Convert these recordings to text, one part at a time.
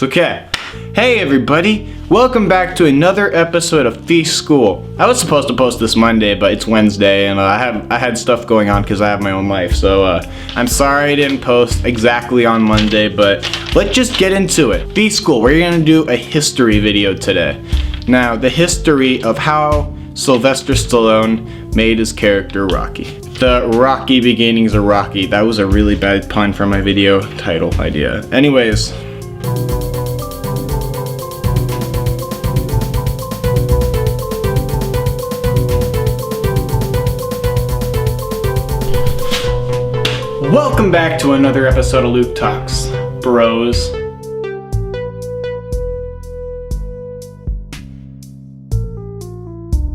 Okay, hey everybody, welcome back to another episode of Feece School. I was supposed to post this Monday, but it's Wednesday, and I had stuff going on because I have my own life. So I'm sorry I didn't post exactly on Monday, but let's just get into it. Feece School, we're gonna do a history video today. Now, the history of how Sylvester Stallone made his character Rocky. The Rocky beginnings of Rocky. That was a really bad pun for my video title idea. Anyways. Welcome back to another episode of Luke Talks, bros.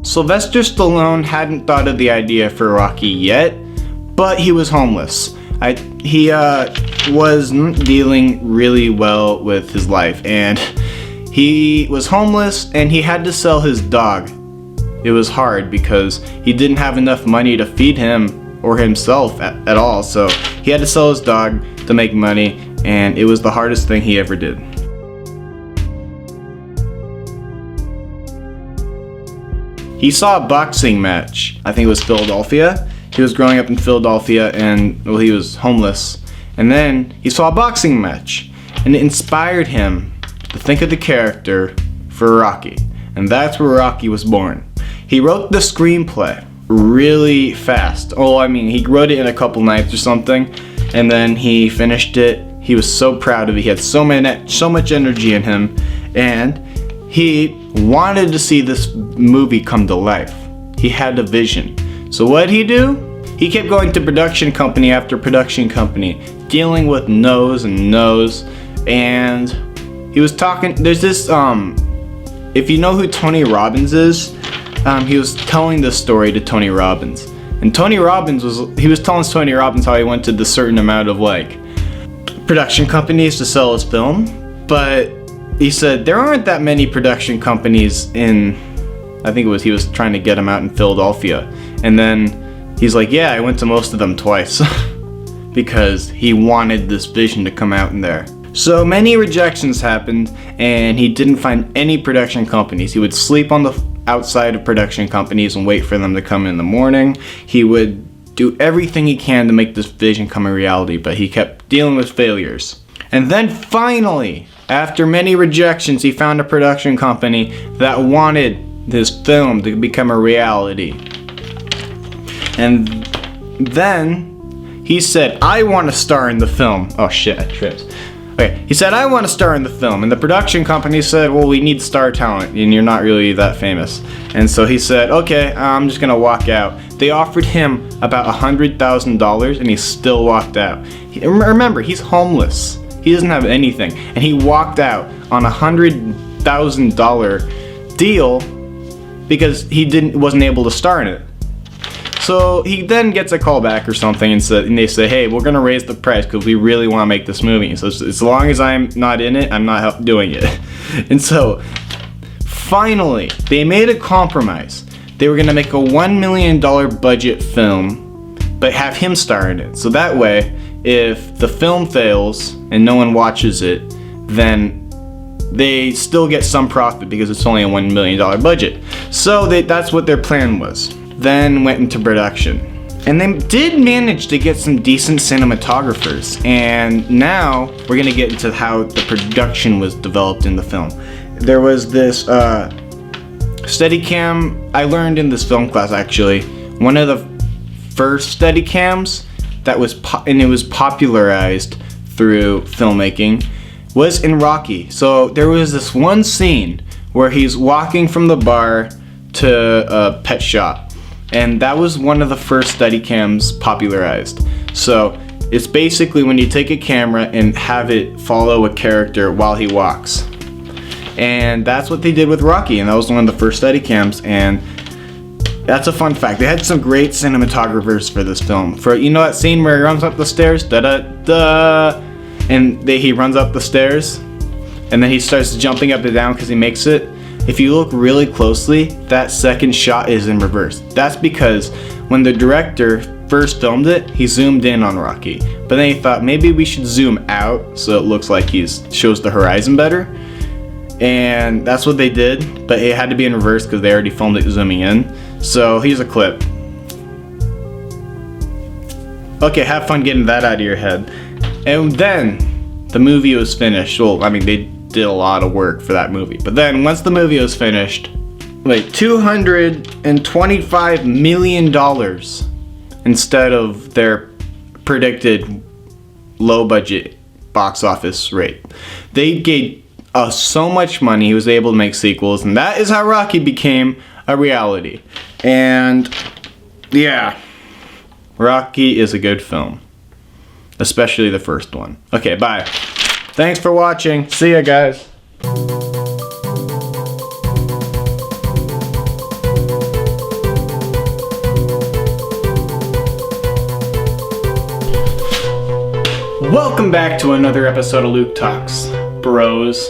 Sylvester Stallone hadn't thought of the idea for Rocky yet, but he was homeless. He wasn't dealing really well with his life, and he was homeless and he had to sell his dog. It was hard because he didn't have enough money to feed him or himself at all, so he had to sell his dog to make money, and it was the hardest thing he ever did. He saw a boxing match. I think it was Philadelphia. He was growing up in Philadelphia, and well, he was homeless, and then he saw a boxing match, and it inspired him to think of the character for Rocky, and that's where Rocky was born. He wrote the screenplay really fast. He wrote it in a couple nights or something, and then he finished it. He was so proud of it. He had so much energy in him, and he wanted to see this movie come to life. He had a vision. So what'd he do? He kept going to production company after production company, dealing with no's and no's, and he was talking. There's this if you know who Tony Robbins is, he was telling this story to Tony Robbins, and Tony Robbins was telling Tony Robbins how he went to the certain amount of production companies to sell his film, but he said there aren't that many production companies in, I think he was trying to get him out in Philadelphia, and then he's like, yeah, I went to most of them twice because he wanted this vision to come out in there. So many rejections happened, and he didn't find any production companies. He would sleep on the outside of production companies and wait for them to come in the morning. He would do everything he can to make this vision come a reality, but he kept dealing with failures. And then finally, after many rejections, he found a production company that wanted this film to become a reality. And then he said, I want to star in the film. Oh shit, I tripped. Okay, he said, I want to star in the film, and the production company said, well, we need star talent, and you're not really that famous. And so he said, okay, I'm just gonna walk out. They offered him about $100,000, and he still walked out. Remember, he's homeless. He doesn't have anything, and he walked out on a $100,000 deal because he wasn't able to star in it. So he then gets a call back or something, and they say, hey, we're gonna raise the price because we really want to make this movie. So as long as I'm not in it, I'm not doing it. And so finally, they made a compromise. They were gonna make a $1 million budget film, but have him star in it. So that way, if the film fails and no one watches it, then they still get some profit because it's only a $1 million budget. So that's what their plan was. Then went into production, and they did manage to get some decent cinematographers, and now we're gonna get into how the production was developed in the film. There was this Steadicam I learned in this film class, actually. One of the first Steadicams that was and it was popularized through filmmaking was in Rocky. So there was this one scene where he's walking from the bar to a pet shop, and that was one of the first Steadicams popularized. So it's basically when you take a camera and have it follow a character while he walks. And that's what they did with Rocky, and that was one of the first Steadicams, and that's a fun fact. They had some great cinematographers for this film. You know that scene where he runs up the stairs? Da-da-da! And he runs up the stairs, and then he starts jumping up and down because he makes it. if you look really closely, that second shot is in reverse. That's because when the director first filmed it, he zoomed in on Rocky. But then he thought maybe we should zoom out so it looks like he shows the horizon better. And that's what they did, but it had to be in reverse because they already filmed it zooming in. So here's a clip. Okay, have fun getting that out of your head. And then the movie was finished. Well, I mean, they did a lot of work for that movie. But then once the movie was finished, like $225 million instead of their predicted low budget box office rate. They gave so much money, he was able to make sequels, and that is how Rocky became a reality. And yeah, Rocky is a good film, especially the first one. Okay, bye. Thanks for watching. See ya, guys. Welcome back to another episode of Luke Talks, bros.